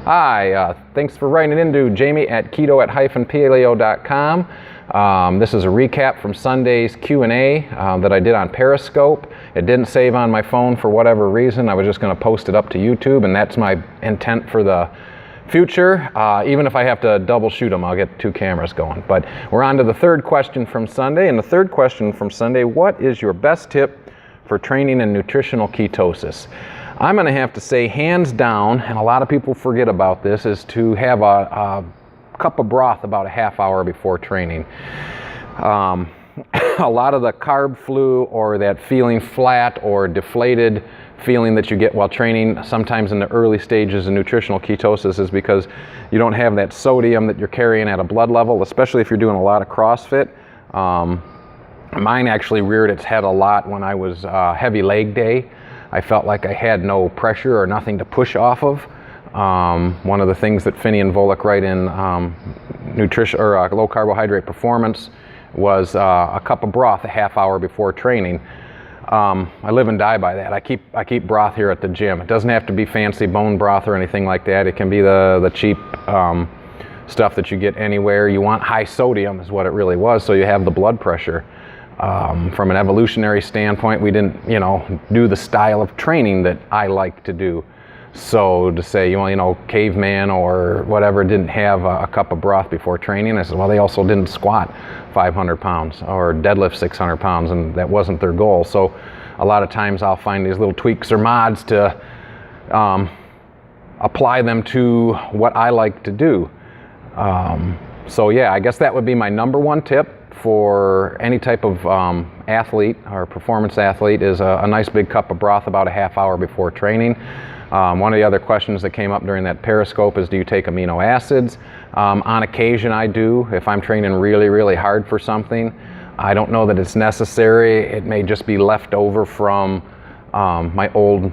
Hi, thanks for writing into Jamie at keto-paleo.com. This is a recap from Sunday's Q&A that I did on Periscope. It didn't save on my phone for whatever reason. I was just going to post it up to YouTube, and that's my intent for the future. Even if I have to double shoot them, I'll get two cameras going. But we're on to the third question from Sunday. And the third question from Sunday, what is your best tip for training in nutritional ketosis? I'm going to have to say hands down, and a lot of people forget about this, is to have a cup of broth about a half hour before training. A lot of the carb flu or that feeling flat or deflated feeling that you get while training, sometimes in the early stages of nutritional ketosis, is because you don't have that sodium that you're carrying at a blood level, especially if you're doing a lot of CrossFit. Mine actually reared its head a lot when I was heavy leg day. I felt like I had no pressure or nothing to push off of. One of the things that Finney and Volek write in nutrition or low carbohydrate performance was a cup of broth a half hour before training. I live and die by that. I keep broth here at the gym. It doesn't have to be fancy bone broth or anything like that. It can be the cheap stuff that you get anywhere. You want high sodium is what it really was, so you have the blood pressure. From an evolutionary standpoint, we didn't, do the style of training that I like to do. So to say, caveman or whatever didn't have a cup of broth before training, I said, well, they also didn't squat 500 pounds or deadlift 600 pounds, and that wasn't their goal. So a lot of times I'll find these little tweaks or mods to apply them to what I like to do. So yeah, I guess that would be my number one tip for any type of athlete or performance athlete, is a nice big cup of broth about a half hour before training. One of the other questions that came up during that Periscope is, do you take amino acids? On occasion I do, if I'm training really, really hard for something. I don't know that it's necessary. It may just be left over from my old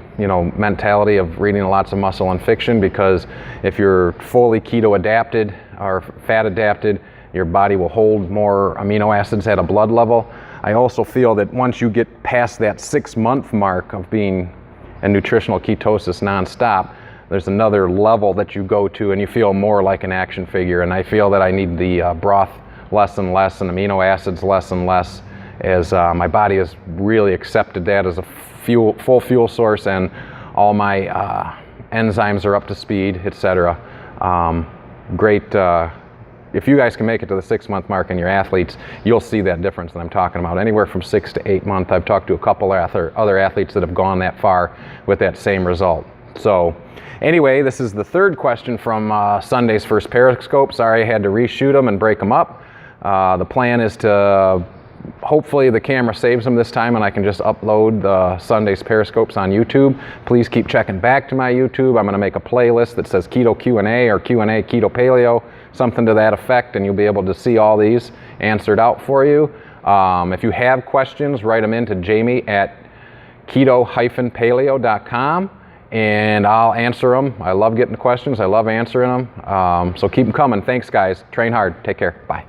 mentality of reading lots of muscle and fiction, because if you're fully keto adapted or fat adapted, your body will hold more amino acids at a blood level. I also feel that once you get past that 6-month mark of being in nutritional ketosis nonstop, there's another level that you go to and you feel more like an action figure. And I feel that I need the broth less and less and amino acids less and less, as my body has really accepted that as a full fuel source, and all my enzymes are up to speed, etc. Great. If you guys can make it to the 6-month mark in your athletes, you'll see that difference that I'm talking about. Anywhere from 6 to 8 months. I've talked to a couple other athletes that have gone that far with that same result. So anyway, this is the third question from Sunday's first Periscope. Sorry I had to reshoot them and break them up. The plan is to, hopefully the camera saves them this time and I can just upload the Sunday's Periscopes on YouTube. Please keep checking back to my YouTube. I'm going to make a playlist that says Keto Q&A or Q&A Keto Paleo, something to that effect, and you'll be able to see all these answered out for you. If you have questions, write them in to Jamie at keto-paleo.com and I'll answer them. I love getting questions. I love answering them. So keep them coming. Thanks, guys. Train hard. Take care. Bye.